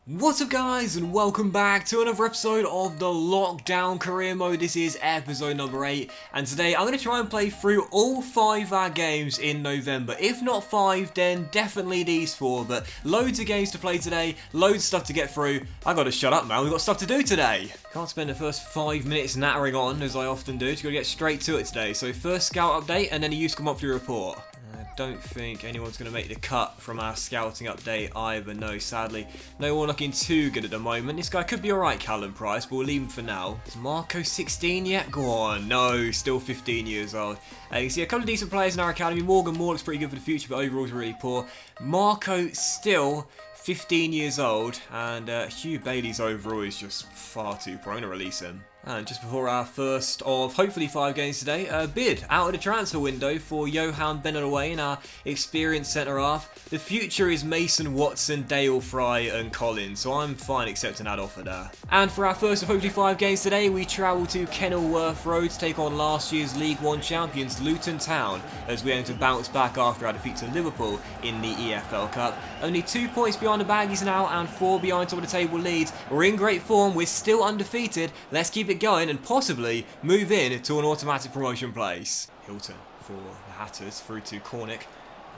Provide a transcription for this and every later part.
What's up guys, and welcome back to another episode of the Lockdown Career Mode. This is episode number 8, and today I'm going to try and play through all 5 of our games in November. If not 5, then definitely these 4, but loads of games to play today, loads of stuff to get through. I gotta shut up man, we've got stuff to do today. Can't spend the first 5 minutes nattering on, as I often do, just gotta get straight to it today. So first scout update, and then a useful monthly report. I don't think anyone's going to make the cut from our scouting update either, no, sadly. No one looking too good at the moment. This guy could be alright, Callum Price, but we'll leave him for now. Is Marco 16 yet? Go on, no, still 15 years old. You can see a couple of decent players in our academy. Morgan Moore looks pretty good for the future, but overall is really poor. Marco still 15 years old, and Hugh Bailey's overall is just far too poor. I'm going to release him. And just before our first of hopefully 5 games today, a bid out of the transfer window for Johan Benelaway in our experienced centre half. The future is Mason Watson, Dale Fry and Collins, so I'm fine accepting that offer there. And for our first of hopefully 5 games today, we travel to Kenilworth Road to take on last year's League One champions Luton Town, as we aim to bounce back after our defeat to Liverpool in the EFL Cup. Only 2 points behind the Baggies now and 4 behind top of the table Leeds. We're in great form, we're still undefeated, let's keep it going and possibly move in to an automatic promotion place. Hilton for the Hatters through to Cornick,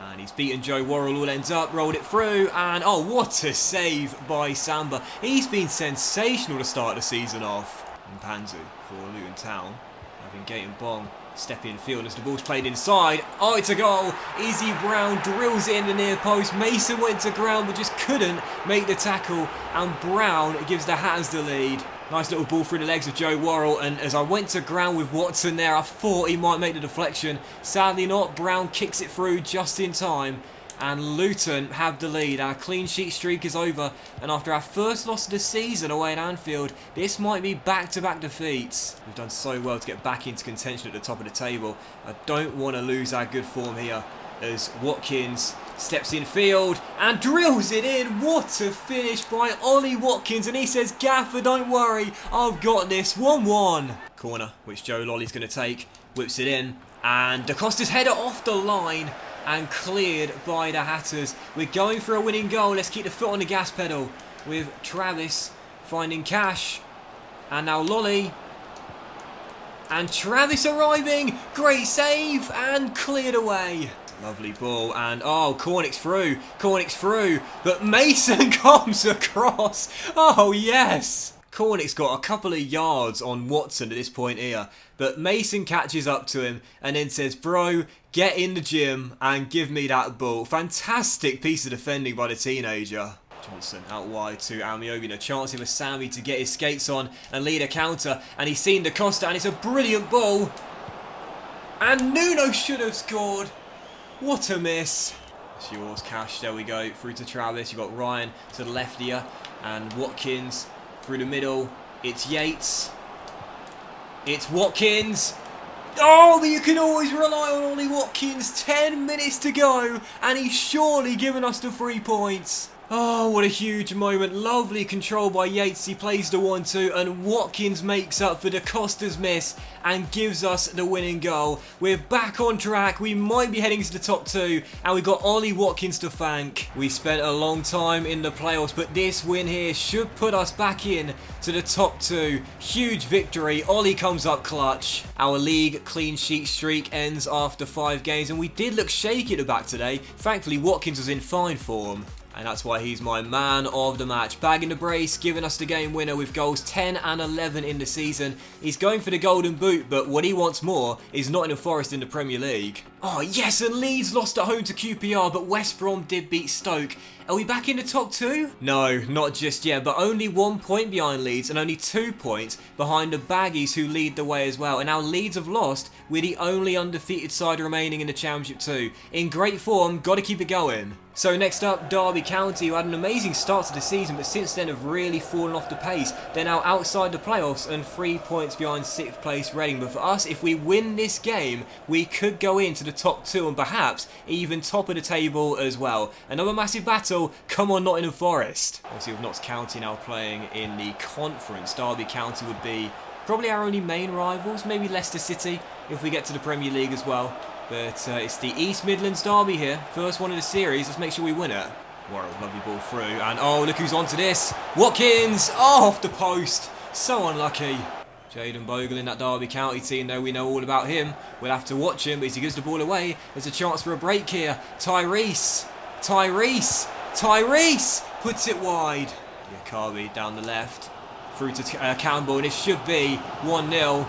and he's beaten Joe Worrell, all ends up, rolled it through, and oh, what a save by Samba. He's been sensational to start the season off. And Panzu for Luton Town, having Gate and Bong step in field as the ball's played inside. Oh, it's a goal. Izzy Brown drills it in the near post. Mason went to ground but just couldn't make the tackle, and Brown gives the Hatters the lead. Nice little ball through the legs of Joe Worrell, and as I went to ground with Watson there, I thought he might make the deflection. Sadly not. Brown kicks it through just in time, and Luton have the lead. Our clean sheet streak is over, and after our first loss of the season away at Anfield, this might be back-to-back defeats. We've done so well to get back into contention at the top of the table. I don't want to lose our good form here, as Watkins steps in field and drills it in. What a finish by Ollie Watkins, and he says, Gaffer, don't worry, I've got this. 1-1. Corner, which Joe Lolly's going to take, whips it in, and Da Costa's header off the line and cleared by the Hatters. We're going for a winning goal. Let's keep the foot on the gas pedal with Travis finding Cash, and now Lolly. And Travis arriving, great save, and cleared away. Lovely ball, and oh, Cornick's through, but Mason comes across. Oh yes! Cornick's got a couple of yards on Watson at this point here, but Mason catches up to him and then says, bro, get in the gym and give me that ball. Fantastic piece of defending by the teenager. Johnson out wide to Almiobi, a chance for Sammy to get his skates on and lead a counter, and he's seen Da Costa, and it's a brilliant ball, and Nuno should have scored. What a miss. It's yours, Cash. There we go. Through to Travis. You've got Ryan to the left here, and Watkins through the middle. It's Yates. It's Watkins. Oh, but you can always rely on Ollie Watkins. 10 minutes to go, and he's surely given us the 3 points. Oh, what a huge moment. Lovely control by Yates. He plays the 1-2, and Watkins makes up for Da Costa's miss and gives us the winning goal. We're back on track. We might be heading to the top 2, and we've got Ollie Watkins to thank. We spent a long time in the playoffs, but this win here should put us back in to the top 2. Huge victory. Ollie comes up clutch. Our league clean sheet streak ends after 5 games, and we did look shaky at the back today. Thankfully, Watkins was in fine form, and that's why he's my man of the match. Bagging the brace, giving us the game winner with goals 10 and 11 in the season. He's going for the golden boot, but what he wants more is Nottingham Forest in the Premier League. Oh yes, and Leeds lost at home to QPR, but West Brom did beat Stoke. Are we back in the top 2? No, not just yet, but only 1 point behind Leeds and only 2 points behind the Baggies, who lead the way as well. And now Leeds have lost. We're the only undefeated side remaining in the Championship too. In great form, got to keep it going. So next up, Derby County, who had an amazing start to the season, but since then have really fallen off the pace. They're now outside the playoffs and 3 points behind 6th place Reading. But for us, if we win this game, we could go into the top 2 and perhaps even top of the table as well. Another massive battle. Come on, Nottingham Forest. Obviously with Notts County now playing in the conference, Derby County would be probably our only main rivals, maybe Leicester City if we get to the Premier League as well. But it's the East Midlands derby here. First one of the series. Let's make sure we win it. Warren, lovely ball through, and oh, look who's onto this. Watkins! Oh, off the post. So unlucky. Jayden Bogle in that Derby County team, though we know all about him. We'll have to watch him, but as he gives the ball away, there's a chance for a break here. Tyrese puts it wide. Yakabi down the left, through to Campbell, and it should be 1-0.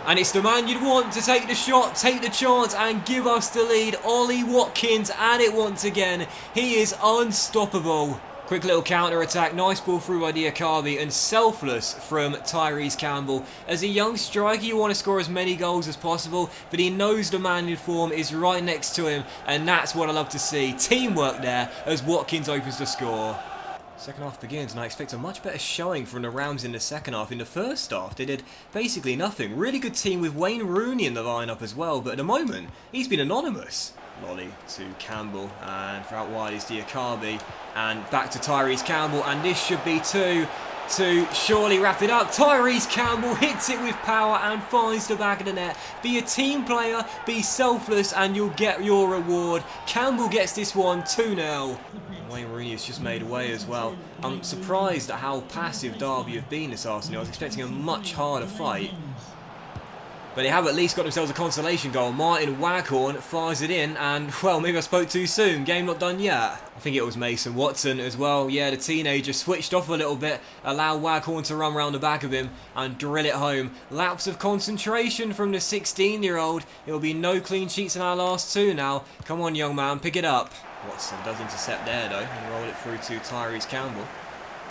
And it's the man you'd want to take the shot, take the chance and give us the lead. Ollie Watkins at it once again. He is unstoppable. Quick little counter-attack, nice ball through by Diakabi and selfless from Tyrese Campbell. As a young striker, you want to score as many goals as possible, but he knows the man in form is right next to him, and that's what I love to see. Teamwork there as Watkins opens the score. Second half begins, and I expect a much better showing from the Rams in the second half. In the first half, they did basically nothing. Really good team with Wayne Rooney in the lineup as well, but at the moment, he's been anonymous. Lolly to Campbell, and for out wide is Diakabi, and back to Tyrese Campbell, and this should be two to surely wrap it up. Tyrese Campbell hits it with power and finds the back of the net. Be a team player, be selfless, and you'll get your reward. Campbell gets this one 2-0. Wayne Rooney has just made away as well. I'm surprised at how passive Derby have been this afternoon. I was expecting a much harder fight. But they have at least got themselves a consolation goal. Martin Waghorn fires it in, and, well, maybe I spoke too soon. Game not done yet. I think it was Mason Watson as well. Yeah, the teenager switched off a little bit, allowed Waghorn to run round the back of him and drill it home. Lapse of concentration from the 16-year-old. It will be no clean sheets in our last two now. Come on, young man, pick it up. Watson does intercept there, though, and roll it through to Tyrese Campbell.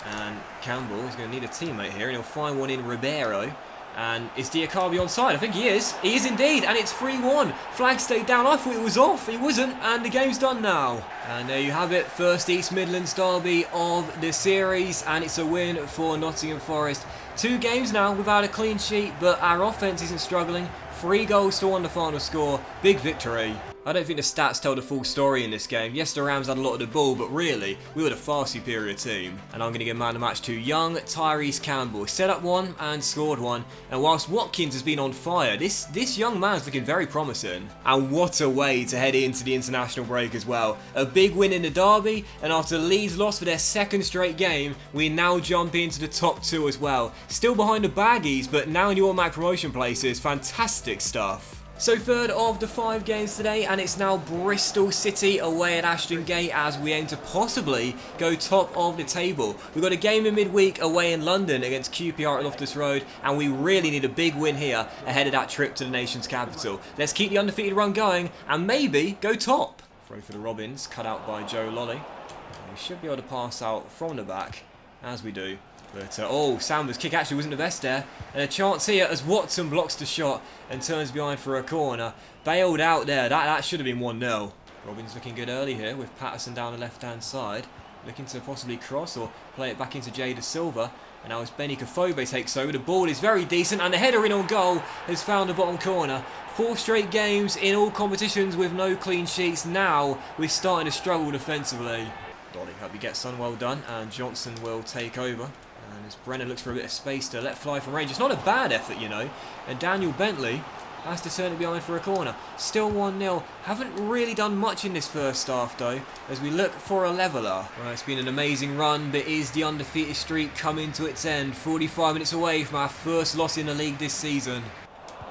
And Campbell is going to need a teammate here, and he'll find one in Ribeiro. And is Diakabi onside? I think he is. He is indeed, and it's 3-1. Flag stayed down. I thought it was off. He wasn't, and the game's done now. And there you have it. First East Midlands derby of the series, and it's a win for Nottingham Forest. 2 games now without a clean sheet, but our offence isn't struggling. 3 goals to 1 the final score. Big victory. I don't think the stats tell the full story in this game. Yes, the Rams had a lot of the ball, but really, we were the far superior team. And I'm going to give man of the match to young Tyrese Campbell. Set up 1 and scored 1. And whilst Watkins has been on fire, this young man's looking very promising. And what a way to head into the international break as well. A big win in the derby, and after Leeds lost for their 2nd straight game, we now jump into the top 2 as well. Still behind the Baggies, but now in the automatic promotion places. Fantastic stuff. So 3rd of the 5 games today, and it's now Bristol City away at Ashton Gate as we aim to possibly go top of the table. We've got a game in midweek away in London against QPR at Loftus Road, and we really need a big win here ahead of that trip to the nation's capital. Let's keep the undefeated run going and maybe go top. Throw for the Robins, cut out by Joe Lolly. And we should be able to pass out from the back, as we do. But, oh, Sambers' kick actually wasn't the best there. And a chance here as Watson blocks the shot and turns behind for a corner. Bailed out there. That should have been 1-0. Robins looking good early here with Patterson down the left-hand side. Looking to possibly cross or play it back into Jay Da Silva. And now as Benny Kafobe takes over, the ball is very decent and the header in on goal has found the bottom corner. 4 straight games in all competitions with no clean sheets. Now we're starting to struggle defensively. Dolly, hope he gets on, well done. And Johnson will take over. And as Brenner looks for a bit of space to let fly from range. It's not a bad effort, you know. And Daniel Bentley has to turn it behind for a corner. Still 1-0. Haven't really done much in this first half, though, as we look for a leveller. Well, it's been an amazing run, but is the undefeated streak coming to its end? 45 minutes away from our first loss in the league this season.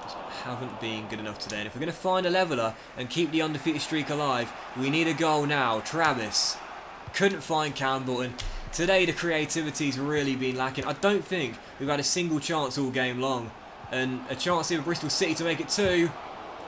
Just haven't been good enough today. And if we're going to find a leveller and keep the undefeated streak alive, we need a goal now. Travis couldn't find Campbell, and today the creativity's really been lacking. I don't think we've had a single chance all game long. And a chance here with Bristol City to make it 2.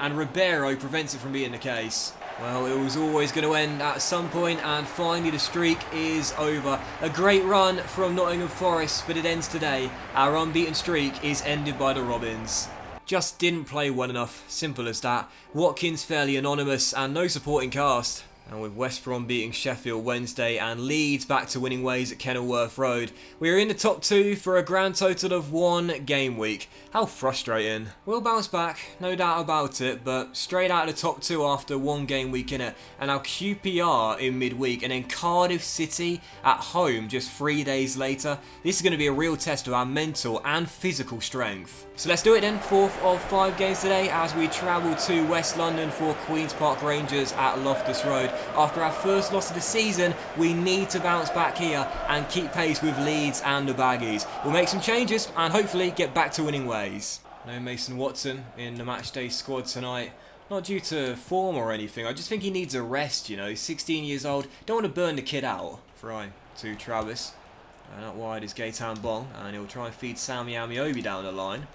And Ribeiro prevents it from being the case. Well, it was always going to end at some point, and finally the streak is over. A great run from Nottingham Forest, but it ends today. Our unbeaten streak is ended by the Robins. Just didn't play well enough. Simple as that. Watkins fairly anonymous and no supporting cast. And with West Brom beating Sheffield Wednesday and Leeds back to winning ways at Kenilworth Road, we are in the top 2 for a grand total of 1 game week. How frustrating. We'll bounce back, no doubt about it, but straight out of the top 2 after 1 game week in it. And now QPR in midweek, and then Cardiff City at home just 3 days later. This is going to be a real test of our mental and physical strength. So let's do it then. 4th of 5 games today as we travel to West London for Queen's Park Rangers at Loftus Road. After our first loss of the season, we need to bounce back here and keep pace with Leeds and the Baggies. We'll make some changes and hopefully get back to winning ways. No Mason Watson in the matchday squad tonight. Not due to form or anything, I just think he needs a rest, you know. He's 16 years old, don't want to burn the kid out. Fry to Travis. And out wide is Gaetan Bong, and he'll try and feed Sammy Amiobi down the line,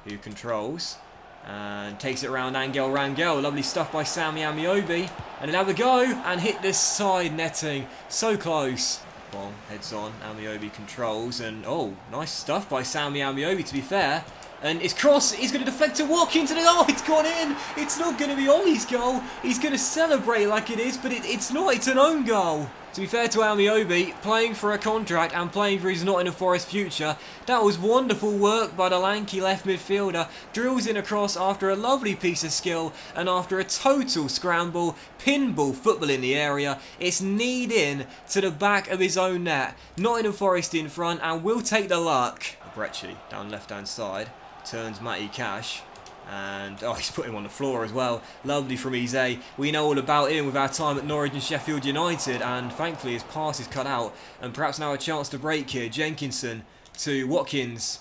who controls and takes it around Angel Rangel. Lovely stuff by Sammy Amiobi, and then have a go and hit this side netting. So close. Bong heads on, Amiobi controls, and oh, nice stuff by Sammy Amiobi to be fair. And his cross is going to deflect to Watkins, and oh, it's gone in. It's not going to be Ollie's goal. He's going to celebrate like it is, but it's not. It's an own goal. To be fair to Amiobi, playing for a contract and playing for his Nottingham Forest future, that was wonderful work by the lanky left midfielder. Drills in across after a lovely piece of skill, and after a total scramble, pinball football in the area, it's kneed in to the back of his own net. Nottingham Forest in front, and we'll take the luck. Brecci down left hand side. Turns Matty Cash, and oh, he's put him on the floor as well. Lovely from Eze. We know all about him with our time at Norwich and Sheffield United, and thankfully his pass is cut out, and perhaps now a chance to break here. Jenkinson to Watkins,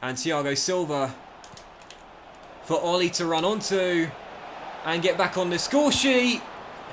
and Thiago Silva for Ollie to run onto and get back on the score sheet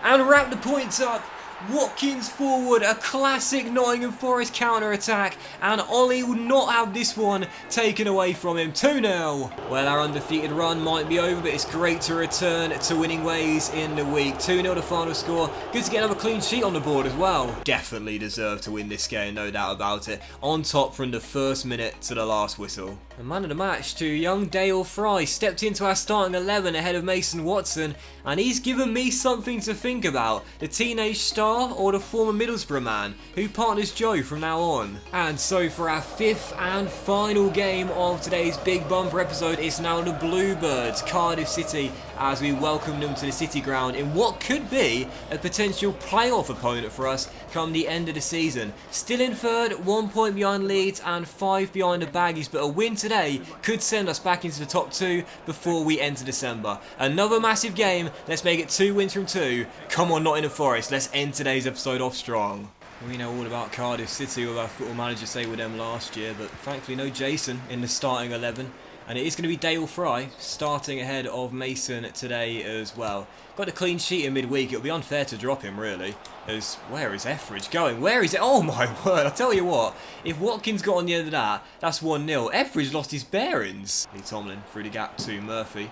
and wrap the points up. Watkins forward, a classic Nottingham Forest counter-attack, and Ollie will not have this one taken away from him. 2-0. Well, our undefeated run might be over, but it's great to return to winning ways in the week. 2-0 the final score. Good to get another clean sheet on the board as well. Definitely deserve to win this game, no doubt about it. On top from the first minute to the last whistle. The man of the match to young Dale Fry stepped into our starting 11 ahead of Mason Watson, and he's given me something to think about. The teenage star or the former Middlesbrough man who partners Joe from now on. And so for our fifth and final game of today's big bumper episode, it's now the Bluebirds, Cardiff City, as we welcome them to the City ground in what could be a potential playoff opponent for us come the end of the season. Still in third, 1 point behind Leeds and 5 behind the Baggies, but a win today could send us back into the top 2 before we enter December. Another massive game, let's make it 2 wins from 2. Come on Nottingham Forest, let's end today's episode off strong. We know all about Cardiff City with our football manager say with them last year, but thankfully no Jason in the starting 11. And it is going to be Dale Fry starting ahead of Mason today as well. Got a clean sheet in midweek. It would be unfair to drop him, really. As where is Etheridge going? Where is it? Oh my word! I tell you what, if Watkins got on the end of that, that's 1-0. Etheridge lost his bearings. Lee Tomlin through the gap to Murphy.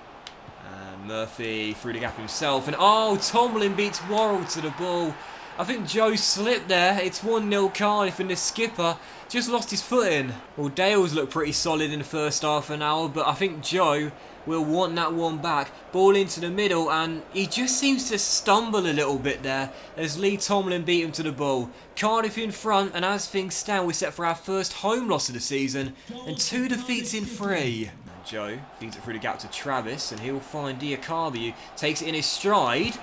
And Murphy through the gap himself. And oh, Tomlin beats Worrell to the ball. I think Joe slipped there. It's 1-0 Cardiff, and the skipper just lost his footing. Well, Dale's looked pretty solid in the first half an hour, but I think Joe will want that one back. Ball into the middle, and he just seems to stumble a little bit there as Lee Tomlin beat him to the ball. Cardiff in front, and as things stand, we're set for our first home loss of the season and 2 defeats in 3. And Joe feeds it through the gap to Travis, and he'll find Diakabi, who takes it in his stride.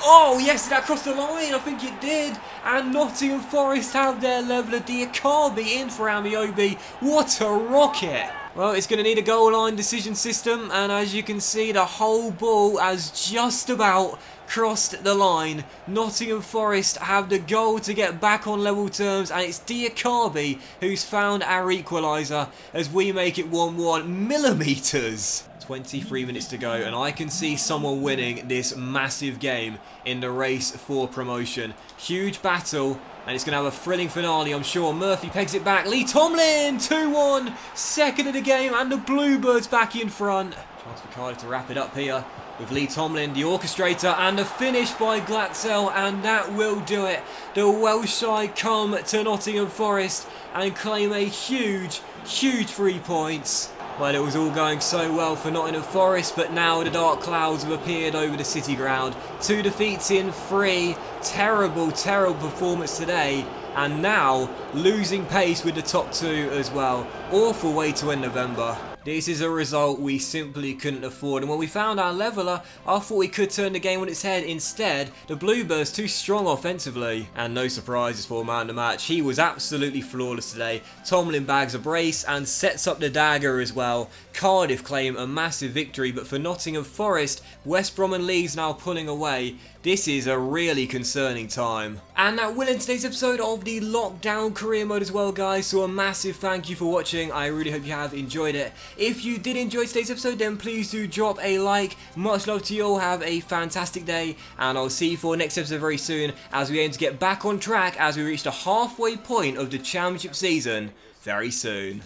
Oh, yes, did that cross the line? I think it did. And Nottingham Forest have their leveller. Diakabi in for Amiobi. What a rocket. Well, it's going to need a goal line decision system. And as you can see, the whole ball has just about crossed the line. Nottingham Forest have the goal to get back on level terms, and it's Diakabi who's found our equaliser as we make it 1-1 millimetres. 23 minutes to go, and I can see someone winning this massive game in the race for promotion. Huge battle, and it's going to have a thrilling finale, I'm sure. Murphy pegs it back. Lee Tomlin, 2-1, second of the game, and the Bluebirds back in front. Chance for Cardiff to wrap it up here with Lee Tomlin, the orchestrator, and a finish by Glatzel, and that will do it. The Welsh side come to Nottingham Forest and claim a huge, huge 3 points. Well, it was all going so well for Nottingham Forest, but now the dark clouds have appeared over the City ground. 2 defeats in 3. Terrible, terrible performance today. And now, losing pace with the top 2 as well. Awful way to end November. This is a result we simply couldn't afford, and when we found our leveller, I thought we could turn the game on its head. Instead, the Bluebirds too strong offensively. And no surprises for man of the match, he was absolutely flawless today. Tomlin bags a brace and sets up the dagger as well. Cardiff claim a massive victory, but for Nottingham Forest, West Brom and Leeds now pulling away. this is a really concerning time. And that will end today's episode of the Lockdown Career Mode as well, guys. So a massive thank you for watching. I really hope you have enjoyed it. If you did enjoy today's episode, then please do drop a like. Much love to you all. Have a fantastic day, and I'll see you for next episode very soon as we aim to get back on track as we reach the halfway point of the championship season very soon.